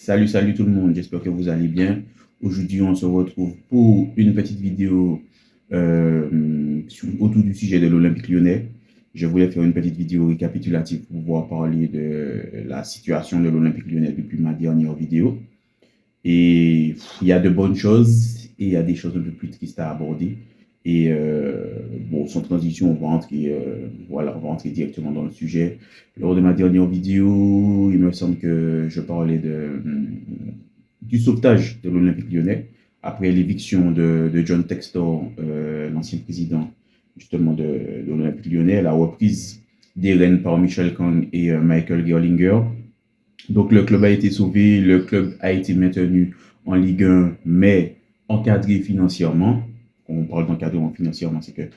Salut tout le monde, j'espère que vous allez bien. Aujourd'hui, on se retrouve pour une petite vidéo autour du sujet de l'Olympique lyonnais. Je voulais faire une petite vidéo récapitulative pour pouvoir parler de la situation de l'Olympique lyonnais depuis ma dernière vidéo. Et il y a de bonnes choses et il y a des choses un peu plus tristes à aborder. Et bon, sans transition, on va rentrer directement dans le sujet. Lors de ma dernière vidéo, il me semble que je parlais du sauvetage de l'Olympique lyonnais après l'éviction de John Textor, l'ancien président justement de l'Olympique lyonnais, la reprise des rênes par Michel Kang et Michael Gerlinger. Donc le club a été sauvé, le club a été maintenu en Ligue 1, mais encadré financièrement. Quand on parle d'encadrement financièrement, c'est que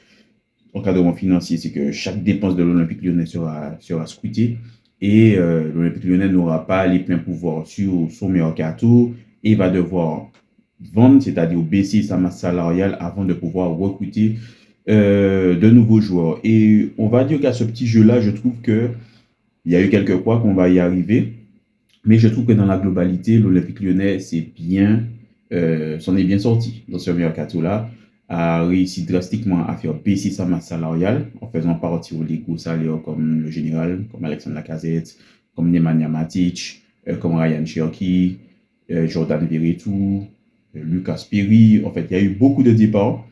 chaque dépense de l'Olympique lyonnais sera scrutée et l'Olympique lyonnais n'aura pas les pleins pouvoirs sur son mercato et va devoir vendre, c'est-à-dire baisser sa masse salariale avant de pouvoir recruter de nouveaux joueurs. Et on va dire qu'à ce petit jeu-là, je trouve qu'il y a eu quelques fois qu'on va y arriver. Mais je trouve que dans la globalité, l'Olympique lyonnais s'en est bien sorti dans ce mercato-là, a réussi drastiquement à faire baisser sa masse salariale en faisant partir les gros salaires comme le général, comme Alexandre Lacazette, comme Nemanja Matic, comme Ryan Cherki, Jordan Verretou, Lucas Perry. En fait, il y a eu beaucoup de départs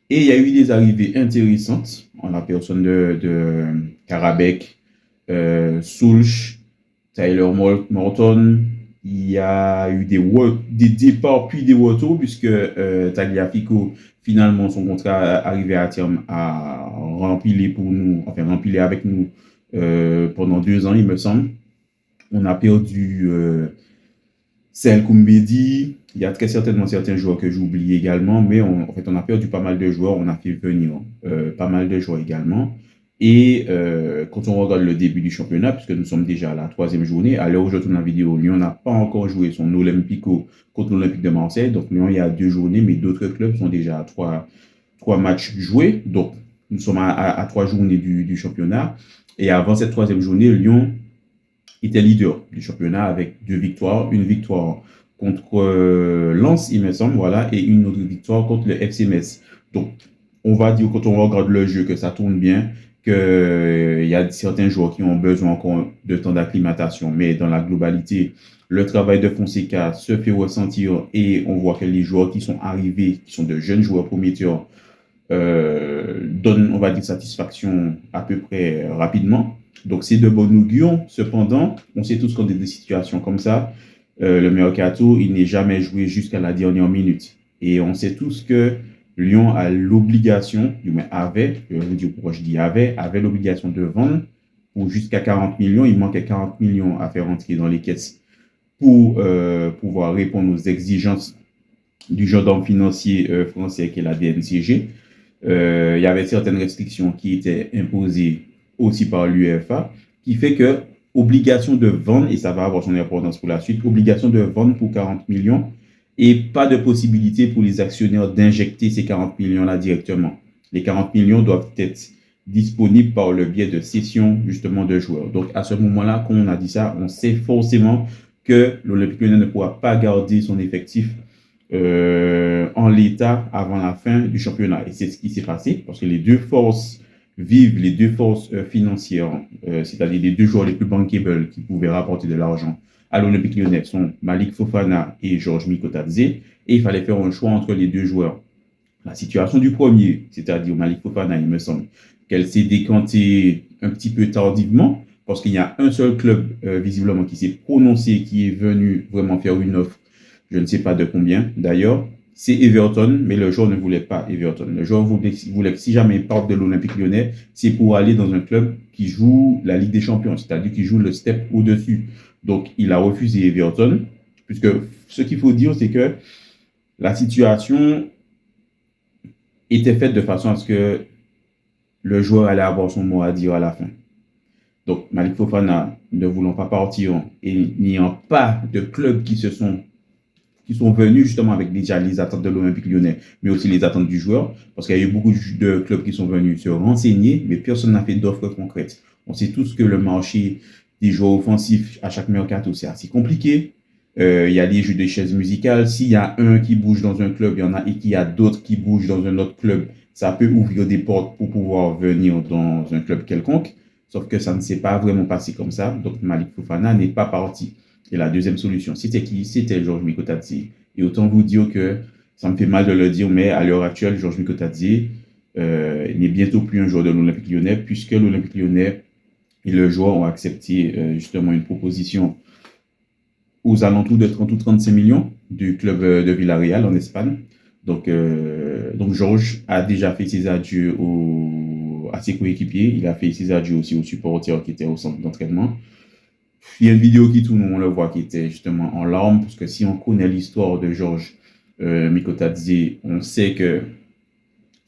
et il y a eu des arrivées intéressantes en la personne de Karabek, Soulch, Tyler Morton. Il y a eu des départs puis des retours puisque Tagliafico, finalement, son contrat arrivé à terme a rempli pour nous, enfin rempli avec nous pendant 2 ans, il me semble. On a perdu Sel Koumbedi. Il y a très certainement certains joueurs que j'oublie également, mais en fait, on a perdu pas mal de joueurs. On a fait venir pas mal de joueurs également. Et quand on regarde le début du championnat, puisque nous sommes déjà à la 3e journée, à l'heure où je tourne la vidéo, Lyon n'a pas encore joué son Olympico contre l'Olympique de Marseille. Donc Lyon, il y a 2 journées, mais d'autres clubs sont déjà à trois matchs joués. Donc nous sommes à 3 journées du championnat. Et avant cette 3e journée, Lyon était leader du championnat avec 2 victoires. Une victoire contre Lens, il me semble, voilà, et une autre victoire contre le FC Metz. Donc, on va dire, quand on regarde le jeu, que ça tourne bien, qu'il y a certains joueurs qui ont besoin encore de temps d'acclimatation. Mais dans la globalité, le travail de Fonseca se fait ressentir et on voit que les joueurs qui sont arrivés, qui sont de jeunes joueurs prometteurs, donne, on va dire, satisfaction à peu près rapidement. Donc, c'est de bon augure. Cependant, on sait tous qu'on a des situations comme ça. Le mercato, il n'est jamais joué jusqu'à la dernière minute. Et on sait tous que Lyon a l'obligation, du moins avait, je vais vous dire pourquoi je dis avait l'obligation de vendre pour jusqu'à 40 millions. Il manquait 40 millions à faire entrer dans les caisses pour pouvoir répondre aux exigences du gendarme financier français qui est la DNCG. Il y avait certaines restrictions qui étaient imposées aussi par l'UEFA, qui fait que obligation de vendre, et ça va avoir son importance pour la suite, obligation de vendre pour 40 millions et pas de possibilité pour les actionnaires d'injecter ces 40 millions-là directement. Les 40 millions doivent être disponibles par le biais de cession justement de joueurs. Donc à ce moment-là, quand on a dit ça, on sait forcément que l'Olympique lyonnais ne pourra pas garder son effectif en l'état avant la fin du championnat. Et c'est ce qui s'est passé parce que les deux forces vives, les deux forces financières, c'est-à-dire les deux joueurs les plus bankable qui pouvaient rapporter de l'argent à l'Olympique lyonnais sont Malik Fofana et Georges Mikotadze. Et il fallait faire un choix entre les deux joueurs. La situation du premier, c'est-à-dire Malik Fofana, il me semble qu'elle s'est décantée un petit peu tardivement parce qu'il y a un seul club visiblement qui s'est prononcé, qui est venu vraiment faire une offre, je ne sais pas de combien d'ailleurs, c'est Everton, mais le joueur ne voulait pas Everton. Le joueur voulait que si jamais il part de l'Olympique lyonnais, c'est pour aller dans un club qui joue la Ligue des Champions, c'est-à-dire qui joue le step au-dessus. Donc, il a refusé Everton, puisque ce qu'il faut dire, c'est que la situation était faite de façon à ce que le joueur allait avoir son mot à dire à la fin. Donc, Malik Fofana, ne voulant pas partir et n'ayant pas de clubs qui sont venus justement avec déjà les attentes de l'Olympique lyonnais, mais aussi les attentes du joueur, parce qu'il y a eu beaucoup de clubs qui sont venus se renseigner, mais personne n'a fait d'offres concrètes. On sait tous que le marché des joueurs offensifs à chaque mercato, c'est assez compliqué. Il y a les jeux de chaises musicales. S'il y a un qui bouge dans un club, il y en a et qu'il y a d'autres qui bougent dans un autre club, ça peut ouvrir des portes pour pouvoir venir dans un club quelconque. Sauf que ça ne s'est pas vraiment passé comme ça. Donc Malik Fofana n'est pas parti. Et la deuxième solution, c'était qui? C'était Georges Mikotadze. Et autant vous dire que ça me fait mal de le dire, mais à l'heure actuelle, Georges Mikotadze n'est bientôt plus un joueur de l'Olympique Lyonnais, puisque l'Olympique Lyonnais et le joueur ont accepté justement une proposition aux alentours de 30 ou 35 millions du club de Villarreal en Espagne. Donc Georges a déjà fait ses adieux à ses coéquipiers. Il a fait ses adieux aussi aux supporters qui étaient au centre d'entraînement. Il y a une vidéo qui tourne où on le voit qui était justement en larmes, parce que si on connaît l'histoire de Georges Mikotadze, on sait que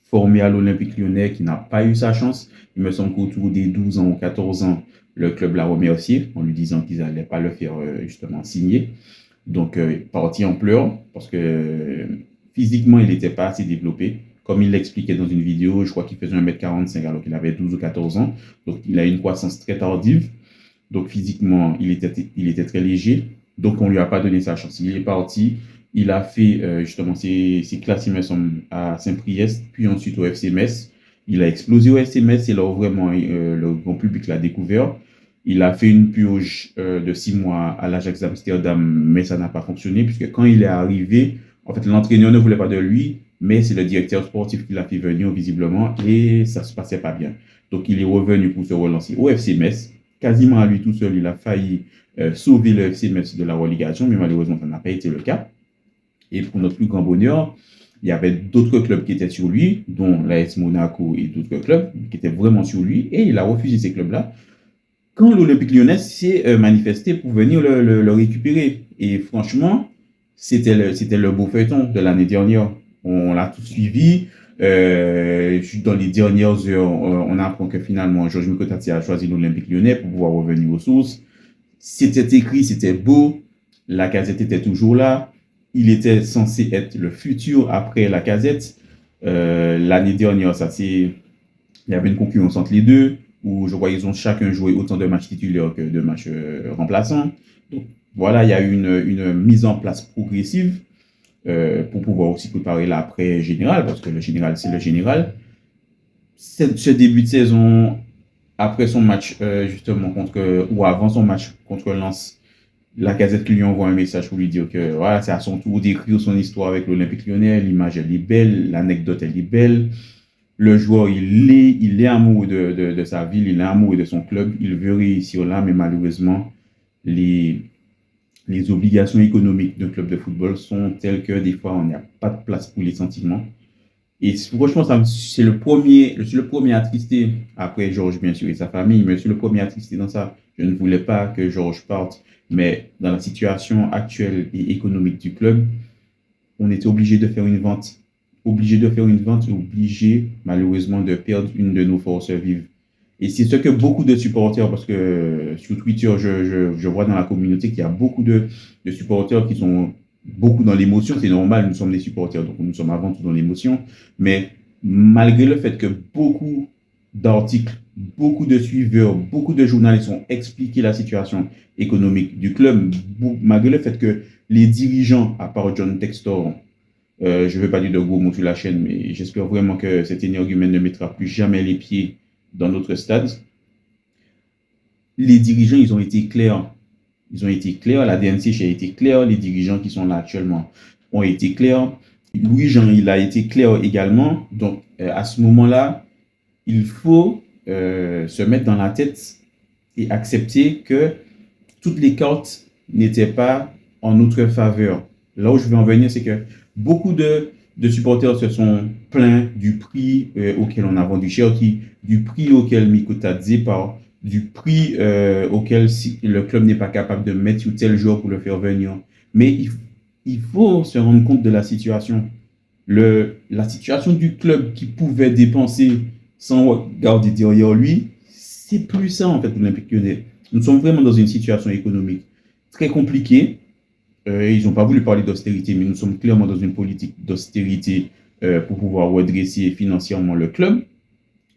formé à l'Olympique Lyonnais, qui n'a pas eu sa chance, il me semble qu'autour des 12 ans ou 14 ans, le club l'a remercié en lui disant qu'ils n'allaient pas le faire justement signer. Donc, parti en pleurs parce que physiquement, il n'était pas assez développé. Comme il l'expliquait dans une vidéo, je crois qu'il faisait 1,45 m alors qu'il avait 12 ou 14 ans. Donc, il a une croissance très tardive. Donc, physiquement, il était très léger. Donc, on ne lui a pas donné sa chance. Il est parti. Il a fait justement ses classes, il me semble, à Saint-Priest, puis ensuite au FC Metz. Il a explosé au FC Metz et là où vraiment le grand public l'a découvert. Il a fait une purge de 6 mois à l'Ajax Amsterdam, mais ça n'a pas fonctionné puisque quand il est arrivé, en fait, l'entraîneur ne voulait pas de lui, mais c'est le directeur sportif qui l'a fait venir visiblement et ça ne se passait pas bien. Donc, il est revenu pour se relancer au FC Metz. Quasiment à lui tout seul, il a failli sauver le FC Metz de la relégation, mais malheureusement, ça n'a pas été le cas. Et pour notre plus grand bonheur, il y avait d'autres clubs qui étaient sur lui, dont l'AS Monaco et d'autres clubs qui étaient vraiment sur lui, et il a refusé ces clubs-là quand l'Olympique Lyonnais s'est manifesté pour venir le récupérer. Et franchement, c'était le beau feuilleton de l'année dernière. On l'a tout suivi. Dans les dernières heures, on apprend que finalement, Georges Mikotadze a choisi l'Olympique Lyonnais pour pouvoir revenir aux sources. C'était écrit, c'était beau. Lacazette était toujours là. Il était censé être le futur après Lacazette. L'année dernière, il y avait une concurrence entre les deux, où je crois qu'ils ont chacun joué autant de matchs titulaires que de matchs remplaçants. Donc voilà, il y a eu une mise en place progressive pour pouvoir aussi préparer l'après général, parce que le général, c'est le général. Ce début de saison, après son match justement ou avant son match contre Lens, Lacazette qui lui envoie un message pour lui dire que voilà, c'est à son tour d'écrire son histoire avec l'Olympique Lyonnais. L'image, elle est belle, l'anecdote, elle est belle. Le joueur, il est amoureux de sa ville, il est amoureux de son club, il veut réussir là, mais malheureusement, les obligations économiques d'un club de football sont telles que des fois, on n'a pas de place pour les sentiments. Et franchement, c'est je suis le premier attristé, après Georges bien sûr et sa famille, mais je suis le premier attristé dans ça. Je ne voulais pas que Georges parte, mais dans la situation actuelle et économique du club, on était obligé de faire une vente. Obligé malheureusement de perdre une de nos forces vives. Et c'est ce que beaucoup de supporters, parce que sur Twitter, je vois dans la communauté qu'il y a beaucoup de supporters qui sont beaucoup dans l'émotion. C'est normal, nous sommes des supporters, donc nous sommes avant tout dans l'émotion. Mais malgré le fait que beaucoup d'articles, beaucoup de suiveurs, beaucoup de journalistes ont expliqué la situation économique du club, malgré le fait que les dirigeants, à part John Textor, je ne veux pas dire de gros mots sur la chaîne, mais j'espère vraiment que cet énergumène ne mettra plus jamais les pieds dans notre stade. Les dirigeants, ils ont été clairs. La DNCH a été claire. Les dirigeants qui sont là actuellement ont été clairs. Louis-Jean, il a été clair également. Donc, à ce moment-là, il faut se mettre dans la tête et accepter que toutes les cartes n'étaient pas en notre faveur. Là où je veux en venir, c'est que beaucoup de supporters se sont plaints du prix auquel on a vendu Cherki, du prix auquel Mikotadze part, du prix auquel le club n'est pas capable de mettre sur tel joueur pour le faire venir. Mais il faut se rendre compte de la situation. La situation du club qui pouvait dépenser sans regarder derrière lui, c'est plus ça en fait pour l'Olympique Lyonnais. Nous sommes vraiment dans une situation économique très compliquée. Ils n'ont pas voulu parler d'austérité, mais nous sommes clairement dans une politique d'austérité pour pouvoir redresser financièrement le club.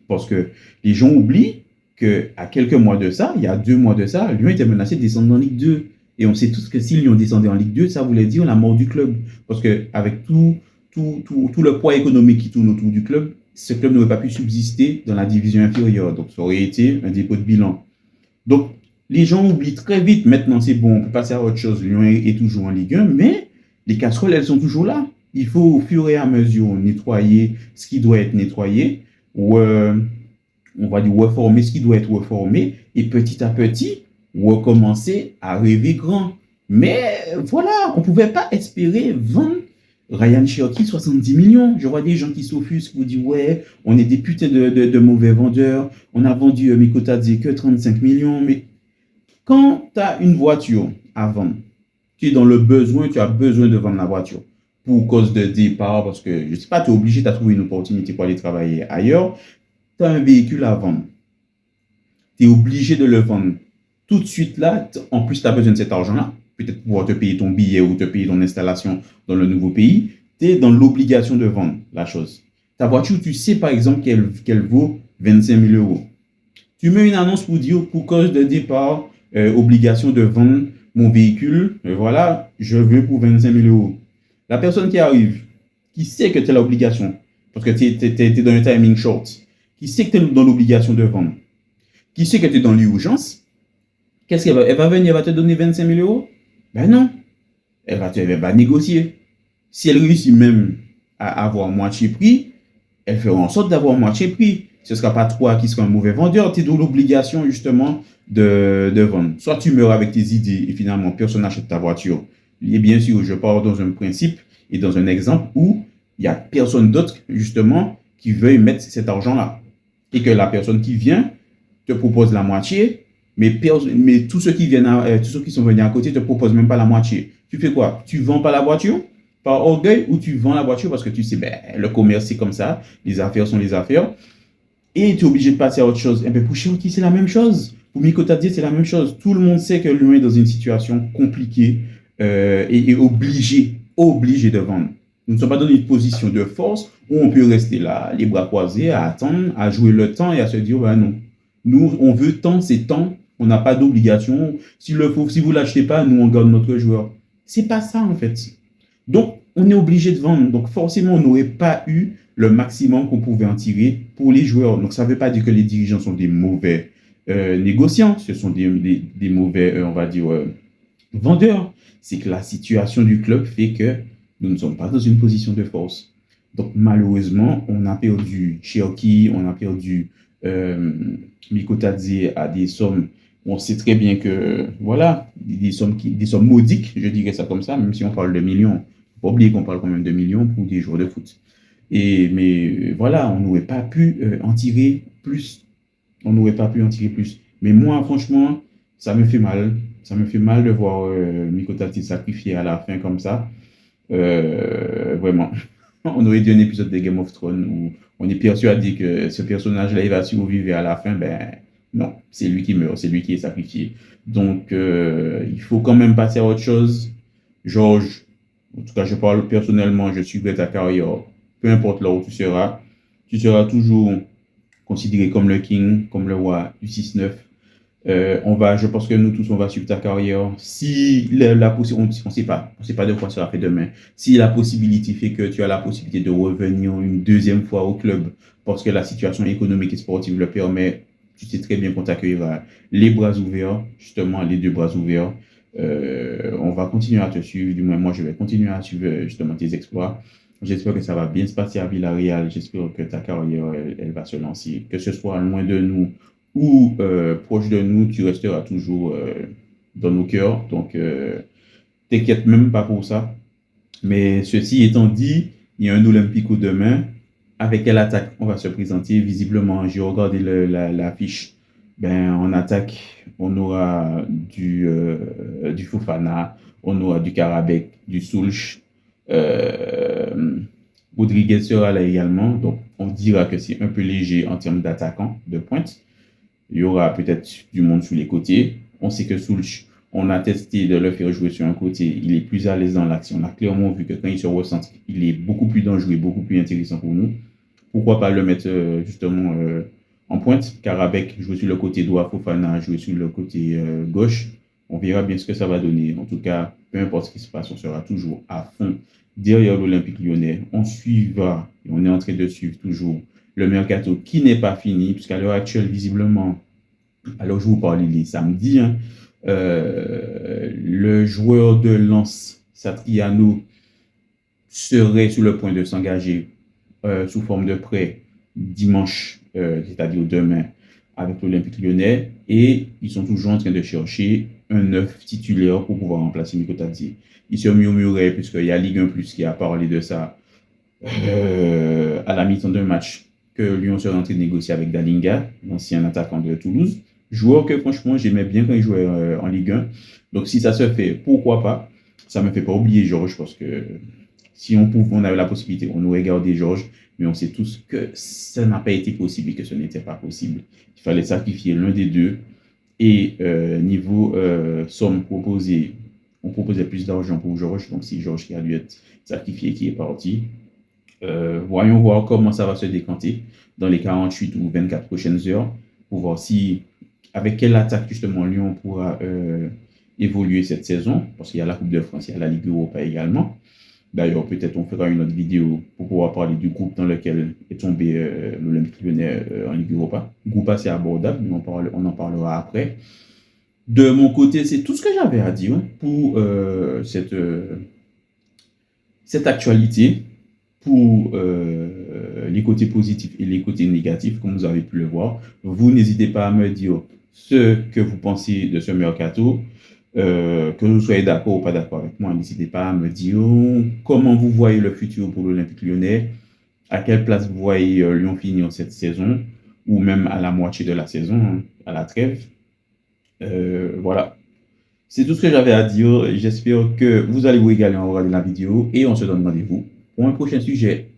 Parce que les gens oublient qu'à quelques mois de ça, il y a 2 mois de ça, Lyon était menacé de descendre dans Ligue 2. Et on sait tous que si Lyon descendait en Ligue 2, ça voulait dire la mort du club. Parce qu'avec tout le poids économique qui tourne autour du club, ce club n'aurait pas pu subsister dans la division inférieure. Donc, ça aurait été un dépôt de bilan. Donc, les gens oublient très vite. Maintenant, c'est bon, on peut passer à autre chose. Lyon est toujours en Ligue 1, mais les casseroles, elles sont toujours là. Il faut, au fur et à mesure, nettoyer ce qui doit être nettoyé, ou on va dire reformer ce qui doit être reformé, et petit à petit, recommencer à rêver grand. Mais voilà, on ne pouvait pas espérer vendre Ryan Cherki 70 millions. Je vois des gens qui s'offusquent pour dire ouais, on est des putains de mauvais vendeurs, on a vendu Miko Tadze que 35 millions. Mais quand tu as une voiture à vendre, tu es dans le besoin, tu as besoin de vendre la voiture pour cause de départ, parce que je ne sais pas, tu es obligé, tu as trouvé une opportunité pour aller travailler ailleurs, tu as un véhicule à vendre, tu es obligé de le vendre tout de suite là. En plus, tu as besoin de cet argent-là, peut-être pour pouvoir te payer ton billet ou te payer ton installation dans le nouveau pays. Tu es dans l'obligation de vendre la chose. Ta voiture, tu sais par exemple qu'elle vaut 25 000 euros. Tu mets une annonce pour dire, pour cause de départ, obligation de vendre mon véhicule, voilà, je veux pour 25 000 euros. La personne qui arrive, qui sait que tu as l'obligation, parce que tu es dans un timing short, qui sait que tu es dans l'obligation de vendre, qui sait que tu es dans l'urgence, qu'est-ce qu'elle va? Elle va venir, elle va te donner 25 000 euros? Ben non. Elle va négocier. Si elle réussit même à avoir moitié prix, elle fera en sorte d'avoir moitié prix. Ce ne sera pas toi qui sera un mauvais vendeur, tu es dans l'obligation justement de vendre. Soit tu meurs avec tes idées et finalement personne n'achète ta voiture. Et bien sûr, je pars dans un principe et dans un exemple où il n'y a personne d'autre justement qui veuille mettre cet argent-là. Et que la personne qui vient te propose la moitié, mais tous ceux qui tous ceux qui sont venus à côté ne te proposent même pas la moitié. Tu fais quoi? Tu ne vends pas la voiture par orgueil ou tu vends la voiture parce que tu sais, ben, le commerce c'est comme ça, les affaires sont les affaires, et tu es obligé de passer à autre chose. Et bien pour Cherki, c'est la même chose. Pour Miko Tadze, c'est la même chose. Tout le monde sait que l'humain est dans une situation compliquée et obligé de vendre. Nous ne sommes pas dans une position de force où on peut rester là, les bras croisés, à attendre, à jouer le temps et à se dire, ben non, nous, on veut tant, c'est tant, on n'a pas d'obligation. Si vous ne l'achetez pas, nous, on garde notre joueur. C'est pas ça, en fait. Donc, on est obligé de vendre. Donc, forcément, on n'aurait pas eu le maximum qu'on pouvait en tirer pour les joueurs. Donc, ça ne veut pas dire que les dirigeants sont des mauvais négociants. Ce sont des mauvais, on va dire, vendeurs. C'est que la situation du club fait que nous ne sommes pas dans une position de force. Donc, malheureusement, on a perdu Cherki, on a perdu Miko Tadze à des sommes. On sait très bien que, voilà, des sommes modiques, je dirais ça comme ça, même si on parle de millions. Faut pas oublier qu'on parle quand même de millions pour des joueurs de foot. Mais voilà, on n'aurait pas pu en tirer plus. On n'aurait pas pu en tirer plus. Mais moi, franchement, ça me fait mal. Ça me fait mal de voir Miko Tadze sacrifié à la fin comme ça. Vraiment. On aurait dit un épisode de Game of Thrones où on est persuadé que ce personnage-là, il va survivre et à la fin, ben non, c'est lui qui meurt, c'est lui qui est sacrifié. Donc, il faut quand même passer à autre chose. Georges, en tout cas, je parle personnellement, je suivrai ta carrière, peu importe là où tu seras toujours considéré comme le king, comme le roi du 6-9. Je pense que nous tous, on va suivre ta carrière. Si on ne sait pas de quoi ça va faire demain. Si la possibilité fait que tu as la possibilité de revenir une deuxième fois au club parce que la situation économique et sportive le permet, tu sais très bien qu'on t'accueillera les bras ouverts, justement les deux bras ouverts. On va continuer à te suivre, du moins moi je vais continuer à suivre justement tes exploits. J'espère que ça va bien se passer à Villarreal. J'espère que ta carrière, elle va se lancer. Que ce soit loin de nous ou proche de nous, tu resteras toujours dans nos cœurs. Donc, t'inquiète même pas pour ça. Mais ceci étant dit, il y a un Olympico demain. Avec quelle attaque on va se présenter? Visiblement, j'ai regardé l'affiche. Ben, en attaque, on aura du Fofana, on aura du Karabek, du Soulch. Rodriguez sera là également. Donc, on dira que c'est un peu léger en termes d'attaquants de pointe. Il y aura peut-être du monde sur les côtés. On sait que Soulch, on a testé de le faire jouer sur un côté. Il est plus à l'aise dans l'action. On a clairement vu que quand il se recentre, il est beaucoup plus dangereux, beaucoup plus intéressant pour nous. Pourquoi pas le mettre justement en pointe? Karabek joue sur le côté droit, Fofana joue sur le côté gauche. On verra bien ce que ça va donner. En tout cas, peu importe ce qui se passe, on sera toujours à fond derrière l'Olympique Lyonnais. On suivra, et on est en train de suivre toujours le mercato qui n'est pas fini, puisqu'à l'heure actuelle, visiblement, alors je vous parle, il est samedi, hein, le joueur de Lens, Satriano, serait sur le point de s'engager sous forme de prêt dimanche, c'est-à-dire demain, avec l'Olympique Lyonnais. Et ils sont toujours en train de chercher un neuf titulaire pour pouvoir remplacer Nico Tadzi. Il se murmurait, puisqu'il y a Ligue 1 Plus qui a parlé de ça à la mi-temps d'un match, que Lyon serait en train de négocier avec Dalinga, l'ancien attaquant de Toulouse. Joueur que franchement j'aimais bien quand il jouait en Ligue 1. Donc si ça se fait, pourquoi pas. Ça ne me fait pas oublier Georges, parce que si on avait la possibilité, on aurait gardé Georges, mais on sait tous que ça n'a pas été possible et que ce n'était pas possible. Il fallait sacrifier l'un des deux. Et niveau somme proposée, on proposait plus d'argent pour Georges. Donc si Georges qui a dû être sacrifié, qui est parti, voyons voir comment ça va se décanter dans les 48 ou 24 prochaines heures pour voir si, avec quelle attaque justement Lyon pourra évoluer cette saison, parce qu'il y a la Coupe de France, il y a la Ligue Europa également. D'ailleurs, peut-être on fera une autre vidéo pour pouvoir parler du groupe dans lequel est tombé l'Olympique Lyonnais en Ligue Europa. Groupe assez abordable, mais on en parlera après. De mon côté, c'est tout ce que j'avais à dire pour cette actualité, pour les côtés positifs et les côtés négatifs, comme vous avez pu le voir. Vous n'hésitez pas à me dire ce que vous pensez de ce mercato. Que vous soyez d'accord ou pas d'accord avec moi, n'hésitez pas à me dire comment vous voyez le futur pour l'Olympique Lyonnais, à quelle place vous voyez Lyon finir cette saison, ou même à la moitié de la saison, hein, à la trêve. Voilà. C'est tout ce que j'avais à dire. J'espère que vous allez vous régaler en regardant la vidéo et on se donne rendez-vous pour un prochain sujet.